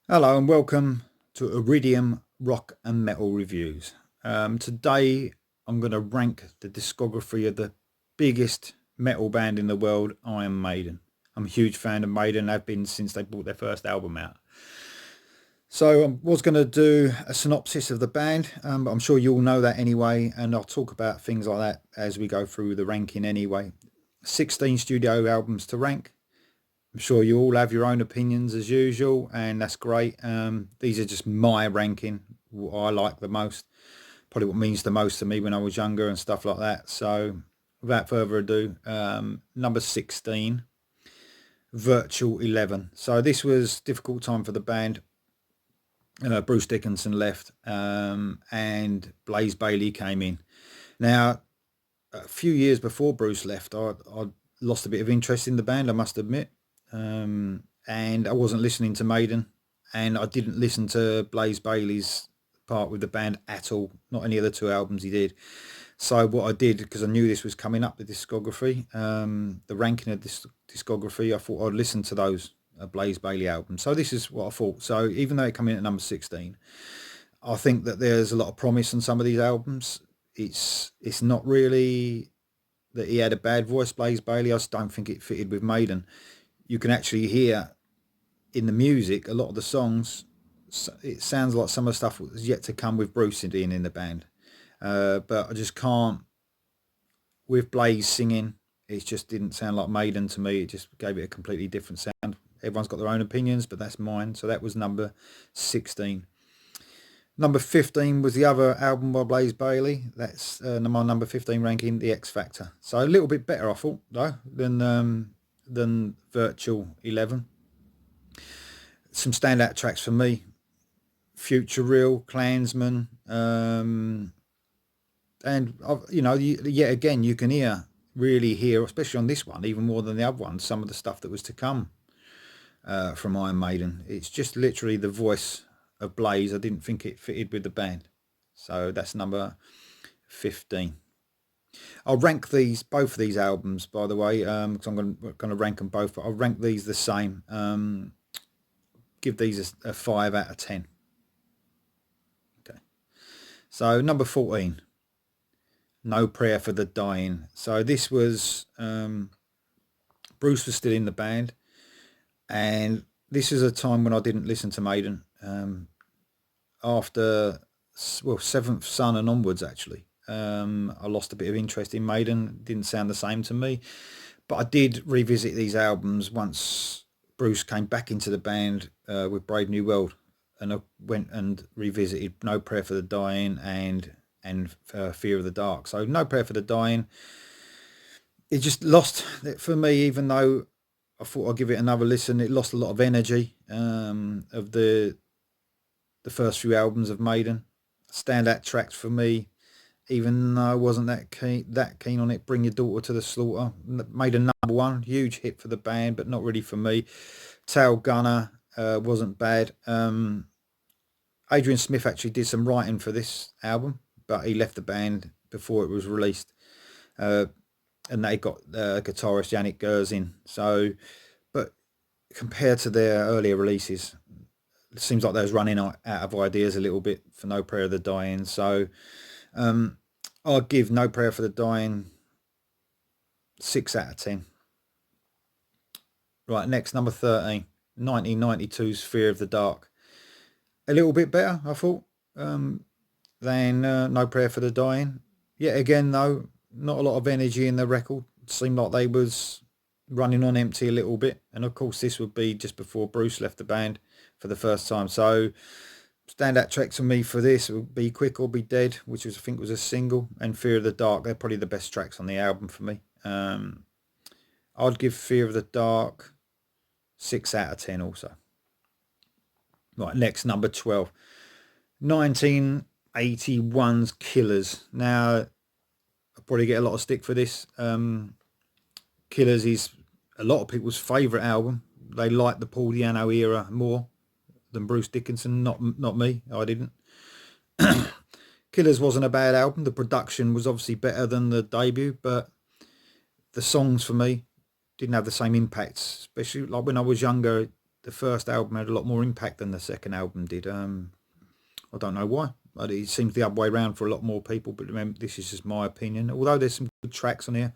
Hello and welcome to Iridium Rock and Metal Reviews. Today I'm going to rank the discography of the biggest metal band in the world, Iron Maiden. I'm a huge fan of Maiden, have been since they brought their first album out. So I was going to do a synopsis of the band, but I'm sure you all know that anyway, and I'll talk about things like that as we go through the ranking anyway. 16 studio albums to rank. I'm sure you all have your own opinions as usual, and that's great. These are just my ranking, what I like the most, probably what means the most to me when I was younger and stuff like that. So without further ado, number 16, Virtual 11. So this was a difficult time for the band. Bruce Dickinson left and Blaze Bayley came in. Now, a few years before Bruce left, I lost a bit of interest in the band, I must admit. And I wasn't listening to Maiden, and I didn't listen to Blaze Bayley's part with the band at all, not any of the two albums he did. So what I did, because I knew this was coming up, the discography, the ranking of this discography, I thought I'd listen to those Blaze Bayley albums. So this is what I thought. So even though it came in at number 16, I think that there's a lot of promise on some of these albums. It's not really that he had a bad voice, Blaze Bayley. I just don't think it fitted with Maiden. You can actually hear in the music a lot of the songs. It sounds like some of the stuff was yet to come with Bruce being in the band. But I just can't. With Blaze singing, it just didn't sound like Maiden to me. It just gave it a completely different sound. Everyone's got their own opinions, but that's mine. So that was number 16. Number 15 was the other album by Blaze Bayley. That's my number 15 ranking, the XFactor. So a little bit better, I thought, though, than Virtual 11. Some standout tracks for me: Future Real, Klansman, and yet again you can really hear, especially on this one, even more than the other one, some of the stuff that was to come from Iron Maiden. It's just literally the voice of Blaze. I didn't think it fitted with the band, so that's number 15. I'll rank both of these albums, by the way, because I'm going to rank them both. But I'll rank these the same. Give these a 5 out of 10. Okay. So number 14, No Prayer for the Dying. So this was Bruce was still in the band, and this is a time when I didn't listen to Maiden. After Seventh Son and onwards, actually, I lost a bit of interest in Maiden. Didn't sound the same to me, but I did revisit these albums once Bruce came back into the band with Brave New World, and I went and revisited No Prayer for the Dying and Fear of the Dark. So No Prayer for the Dying, it just lost for me, even though I thought I'd give it another listen. It lost a lot of energy of the first few albums of Maiden. Standout tracks for me, even though I wasn't that keen on it: Bring Your Daughter to the Slaughter, made a number one, huge hit for the band, but not really for me. Tail Gunner wasn't bad. Adrian Smith actually did some writing for this album, but he left the band before it was released. And they got guitarist Yannick Gers in. So, but compared to their earlier releases, it seems like they was running out of ideas a little bit for No Prayer for the Dying. So, I'll give No Prayer for the Dying 6 out of 10. Right, next, number 13, 1992's Fear of the Dark. A little bit better, I thought, than No Prayer for the Dying. Yet again, though, not a lot of energy in the record. It seemed like they was running on empty a little bit. And of course, this would be just before Bruce left the band for the first time. So standout tracks for me for this would be Quick or Be Dead, which I think was a single, and Fear of the Dark. They're probably the best tracks on the album for me. I'd give Fear of the Dark 6 out of 10 also. Right, next, number 12, 1981's Killers. Now, I'll probably get a lot of stick for this. Killers is a lot of people's favourite album. They like the Paul Di'Anno era more than Bruce Dickinson. Not me. I didn't. Killers wasn't a bad album. The production was obviously better than the debut, but the songs for me didn't have the same impact. Especially like when I was younger, the first album had a lot more impact than the second album did. I don't know why, but it seems the other way around for a lot more people. But remember, this is just my opinion. Although there's some good tracks on here.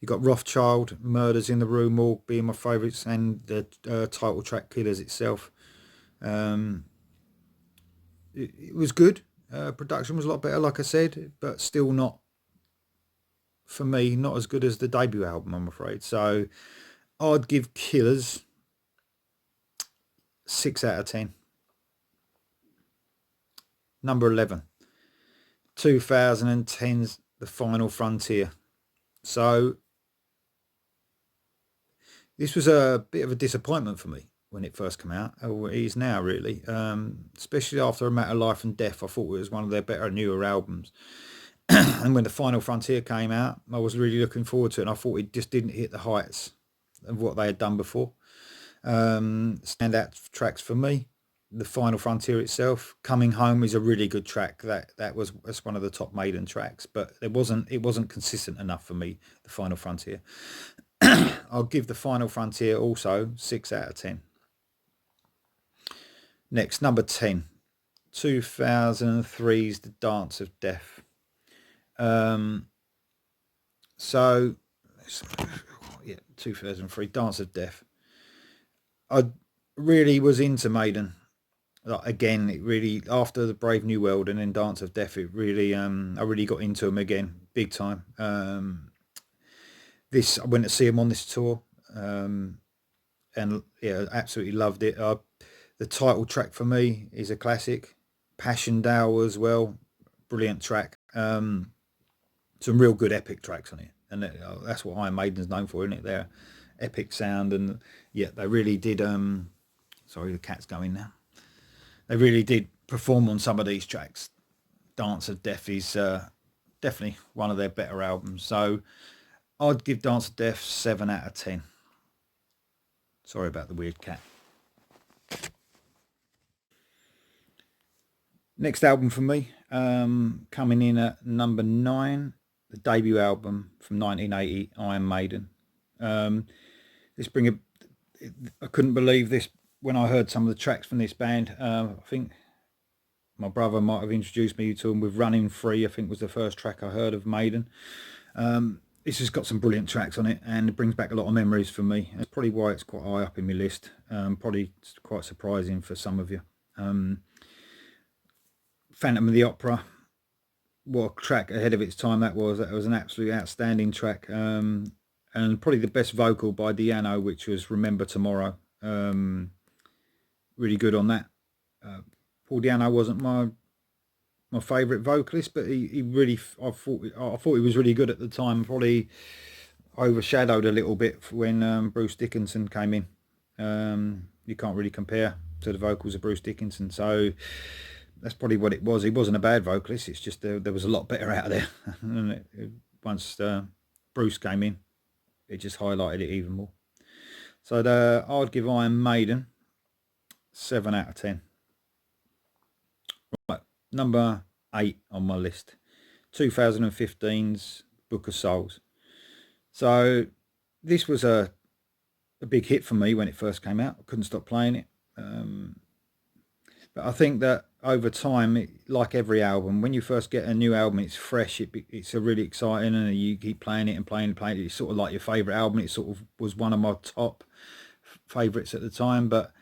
You got Rothschild, Murders in the Room, all being my favourites, and the title track Killers itself. It was good. Production was a lot better, like I said, but still not, for me, not as good as the debut album, I'm afraid. So I'd give Killers 6 out of 10. Number 11, 2010's The Final Frontier. So this was a bit of a disappointment for me when it first came out. Oh, it is now, really. Especially after A Matter of Life and Death, I thought it was one of their better, newer albums. And when The Final Frontier came out, I was really looking forward to it, and I thought it just didn't hit the heights of what they had done before. Standout tracks for me, The Final Frontier itself. Coming Home is a really good track. That's one of the top Maiden tracks, but it wasn't consistent enough for me, The Final Frontier. I'll give The Final Frontier also 6 out of 10. Next, number 10, 2003's The Dance of Death. So, yeah, 2003, Dance of Death. I really was into Maiden. Like, again, it really, after the Brave New World and then Dance of Death, it really, I really got into them again, big time. I went to see him on this tour, and yeah, absolutely loved it. The title track for me is a classic. Passion Dow as well, brilliant track. Some real good epic tracks on it, and that's what Iron Maiden's known for, isn't it? Their epic sound, and yeah, they really did. Sorry, the cat's going now. They really did perform on some of these tracks. Dance of Death is definitely one of their better albums. So I'd give Dance of Death 7 out of 10. Sorry about the weird cat. Next album for me, coming in at number 9, the debut album from 1980, Iron Maiden. I couldn't believe this when I heard some of the tracks from this band. I think my brother might have introduced me to them with Running Free, I think was the first track I heard of Maiden. It's just got some brilliant tracks on it, and it brings back a lot of memories for me. That's probably why it's quite high up in my list. Probably quite surprising for some of you. Phantom of the Opera, what a track ahead of its time that was. That was an absolutely outstanding track, and probably the best vocal by Di'Anno, which was Remember Tomorrow. Really good on that. Paul Di'Anno wasn't my favourite vocalist, but he really, I thought he was really good at the time. Probably overshadowed a little bit when Bruce Dickinson came in. You can't really compare to the vocals of Bruce Dickinson, so that's probably what it was. He wasn't a bad vocalist, it's just there was a lot better out there. And once Bruce came in, it just highlighted it even more. So I'd give Iron Maiden 7 out of 10. Right, number 8 on my list, 2015's Book of Souls. So this was a big hit for me when it first came out. I couldn't stop playing it. But I think that over time, like every album, when you first get a new album, it's fresh, it's a really exciting, and you keep playing it and playing it. It's sort of like your favourite album. It sort of was one of my top favourites at the time, but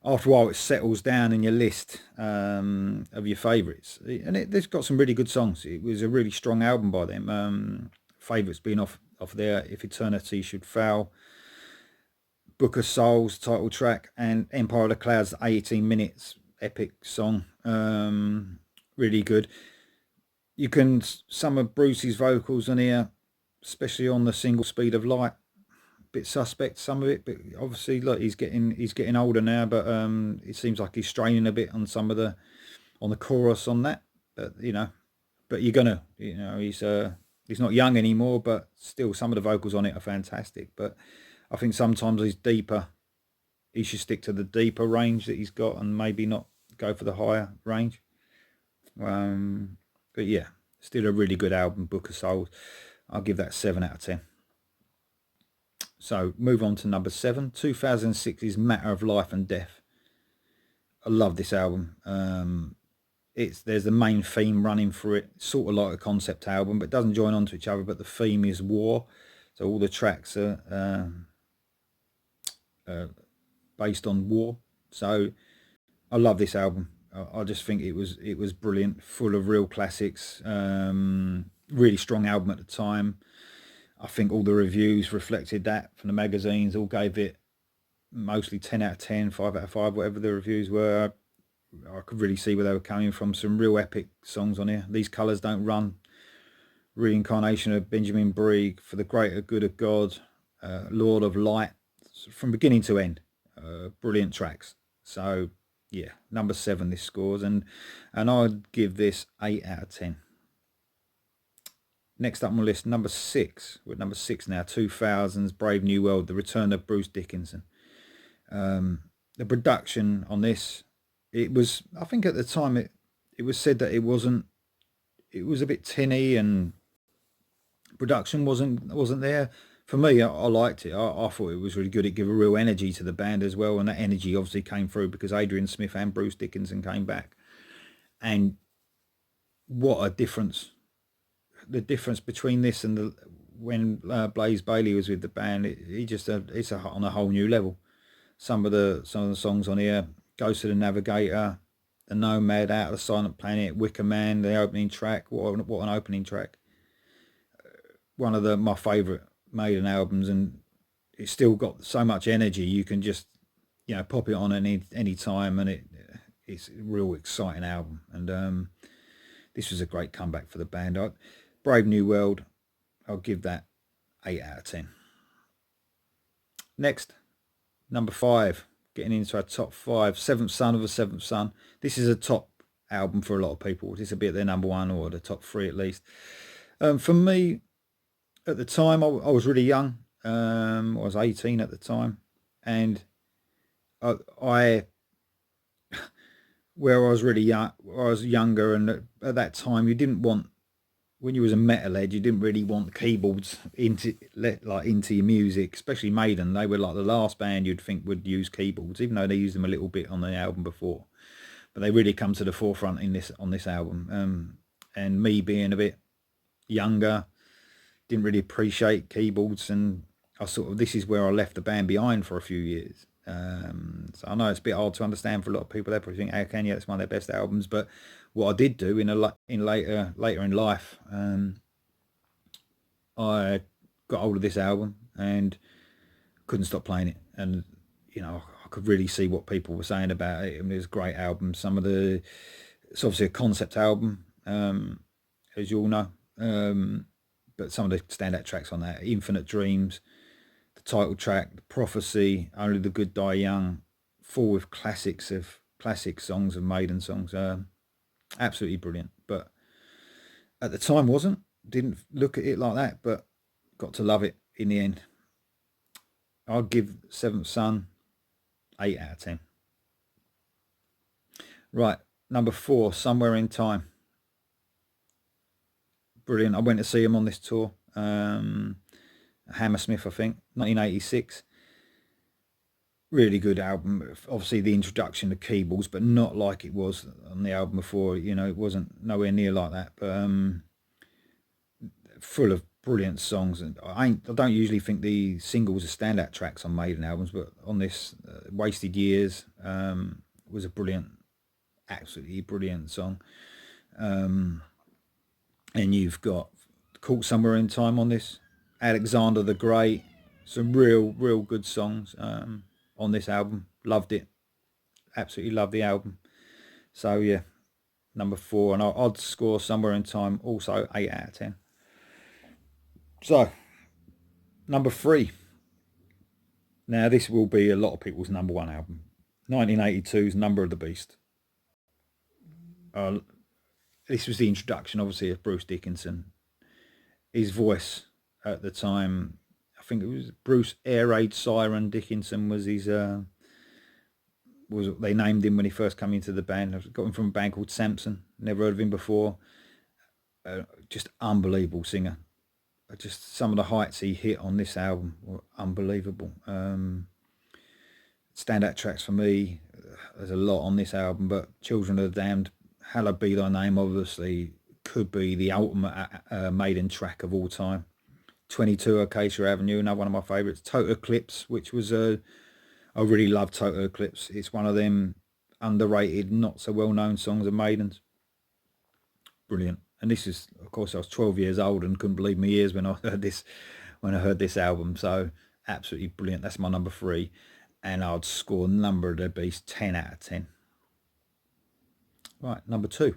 after a while it settles down in your list of your favourites, and it's got some really good songs. It was a really strong album by them. Favourites being off there, If Eternity Should Fail, Book of Souls title track, and Empire of the Clouds, 18 minutes, epic song. Really good. Some of Bruce's vocals on here, especially on the single Speed of Light, bit suspect, some of it, but obviously look, he's getting older now, but it seems like he's straining a bit on the chorus on that. But he's not young anymore, but still some of the vocals on it are fantastic. But I think sometimes he should stick to the deeper range that he's got and maybe not go for the higher range. But yeah, still a really good album, Book of Souls. I'll give that 7 out of 10. So move on to number 7, 2006's Matter of Life and Death. I love this album. There's the main theme running through it, sort of like a concept album, but it doesn't join onto each other. But the theme is war, so all the tracks are based on war. So I love this album. I just think it was brilliant, full of real classics. Really strong album at the time. I think all the reviews reflected that from the magazines. All gave it mostly 10 out of 10, 5 out of 5, whatever the reviews were. I could really see where they were coming from. Some real epic songs on here. These Colours Don't Run, Reincarnation of Benjamin Brieg, For the Greater Good of God, Lord of Light, from beginning to end. Brilliant tracks. So yeah, number 7 this scores, and I'd give this 8 out of 10. Next up on the list, number 6. We're at number 6 now, 2000's Brave New World, The Return of Bruce Dickinson. The production on this, it was, I think at the time it was said that it was a bit tinny and production wasn't there. For me, I liked it. I thought it was really good. It gave a real energy to the band as well, and that energy obviously came through because Adrian Smith and Bruce Dickinson came back. And what a difference. The difference between this and when Blaze Bayley was with the band, it's on a whole new level. Some of the songs on here, Ghost of the Navigator, The Nomad, Out of the Silent Planet, Wicker Man, the opening track. What an opening track! One of my favourite Maiden albums, and it's still got so much energy. You can just pop it on any time, and it's a real exciting album. And this was a great comeback for the band. Brave New World, I'll give that 8 out of 10. Next, number 5, getting into our top 5, Seventh Son of a Seventh Son. This is a top album for a lot of people. This will be at their number 1 or the top 3 at least. For me, at the time, I was really young. I was 18 at the time, and I where I was really young, I was younger, and at that time, you didn't want, when you was a metalhead, you didn't really want keyboards into your music, especially Maiden. They were like the last band you'd think would use keyboards, even though they used them a little bit on the album before. But they really come to the forefront on this album. And me being a bit younger, didn't really appreciate keyboards, and this is where I left the band behind for a few years. So I know it's a bit hard to understand for a lot of people. They probably think, how can you? It's one of their best albums. But what I did do later in life, I got hold of this album and couldn't stop playing it. And I could really see what people were saying about it. I mean, it was a great album. It's obviously a concept album, as you all know. But some of the standout tracks on that, Infinite Dreams, the title track, The Prophecy, Only the Good Die Young, full with classic songs of Maiden songs. Absolutely brilliant. But at the time didn't look at it like that, but got to love it in the end. I'd give Seventh Son 8 out of 10. Right, number 4, Somewhere in Time. Brilliant. I went to see him on this tour. Hammersmith, I think, 1986. Really good album. Obviously the introduction to keyboards, but not like it was on the album before. It wasn't nowhere near like that. But full of brilliant songs. And I don't usually think the singles are standout tracks on Maiden albums, but on this, Wasted Years was a absolutely brilliant song. And you've got Caught Somewhere in Time on this, Alexander the Great, some real good songs on this album. Loved it, absolutely loved the album. So yeah, number 4, and I'd score Somewhere in Time also 8 out of 10. So number 3. Now this will be a lot of people's number 1 album, 1982's Number of the Beast. This was the introduction, obviously, of Bruce Dickinson. His voice at the time, I think it was Bruce Air Raid Siren Dickinson was his. They named him when he first came into the band. I got him from a band called Samson. Never heard of him before. Just unbelievable singer. just some of the heights he hit on this album were unbelievable. Standout tracks for me, there's a lot on this album, but Children of the Damned, Hallowed Be Thy Name, obviously could be the ultimate Maiden track of all time. 22 Acacia Avenue, another one of my favourites. Total Eclipse, which was I really love Total Eclipse. It's one of them underrated, not so well known songs of Maiden's. Brilliant. And this is, of course, I was 12 years old and couldn't believe my ears when I heard this album. So absolutely brilliant. That's my number 3, and I'd score Number of the Beast 10 out of 10. Right, number 2,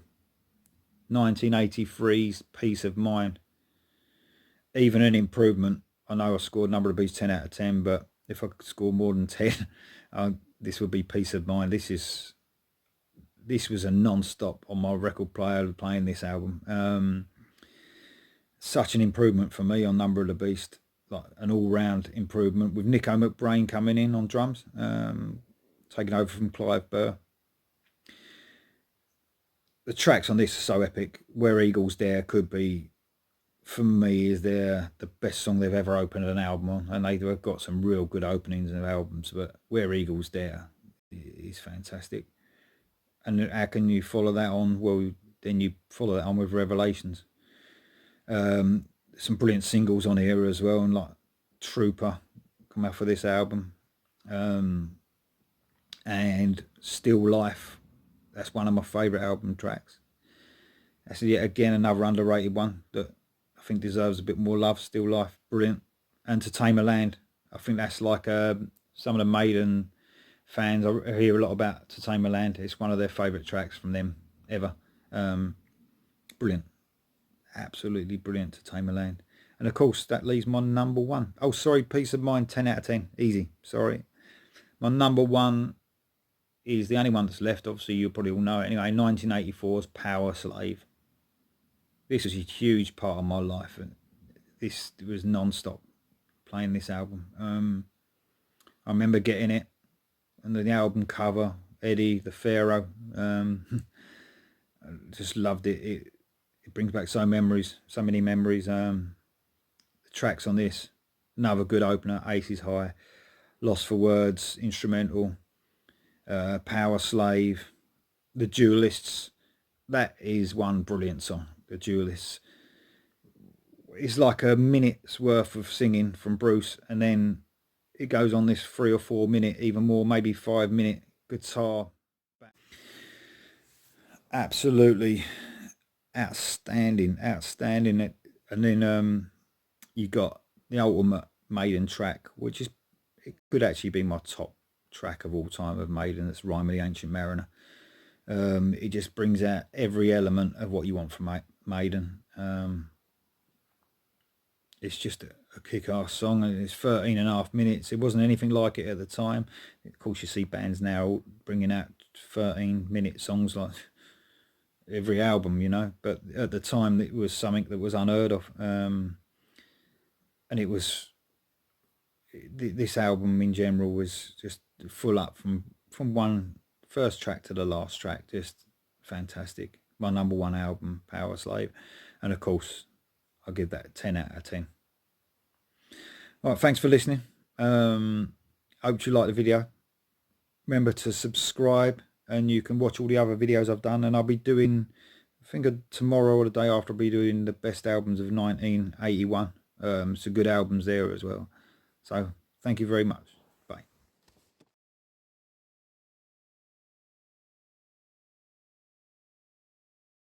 1983's Peace of Mind. Even an improvement. I know I scored Number of the Beast 10 out of 10, but if I could score more than 10, this would be Peace of Mind. This was a non-stop on my record player playing this album. Such an improvement for me on Number of the Beast, like an all-round improvement, with Nico McBrain coming in on drums, taking over from Clive Burr. The tracks on this are so epic. Where Eagles Dare could be, for me, is the best song they've ever opened an album on, and they've got some real good openings of albums, but Where Eagles Dare is fantastic. And how can you follow that on? Well, then you follow that on with Revelations. Some brilliant singles on here as well, and like Trooper come out for this album, and Still Life. That's one of my favourite album tracks. That's yet again another underrated one that I think deserves a bit more love. Still Life, brilliant. And To Tame a Land, I think that's like some of the Maiden fans, I hear a lot about To Tame a Land. It's one of their favourite tracks from them ever. Brilliant. Absolutely brilliant, To Tame a Land. And of course, that leaves my number 1. Oh, sorry, Peace of Mind, 10 out of 10. Easy, sorry. My number 1 is the only one that's left. Obviously, you probably all know it anyway. 1984's Powerslave. This was a huge part of my life, and this was non-stop playing this album. I remember getting it, and the album cover, Eddie the Pharaoh. I just loved it. It brings back so many memories. The tracks on this, another good opener, Aces High, Lost for Words, instrumental, Powerslave, The Duelists. That is one brilliant song, The Duelists. It's like a minute's worth of singing from Bruce, and then it goes on this 3 or 4 minute, even more, maybe 5 minute guitar. Absolutely outstanding. And then you got the ultimate Maiden track, which it could actually be my top track of all time of Maiden. That's Rime of the Ancient Mariner. It just brings out every element of what you want from Maiden. It's just a kick-ass song, and it's 13.5 minutes. It wasn't anything like it at the time. Of course, you see bands now bringing out 13-minute songs like every album, you know. But at the time, it was something that was unheard of. And it was, this album in general was just full up from one first track to the last track. Just fantastic. My number 1 album, Powerslave. And of course, I'll give that 10 out of 10. All right, thanks for listening. Hope you liked the video. Remember to subscribe, and you can watch all the other videos I've done. And I'll be doing, I think tomorrow or the day after, I'll be doing the best albums of 1981. Some good albums there as well. So thank you very much.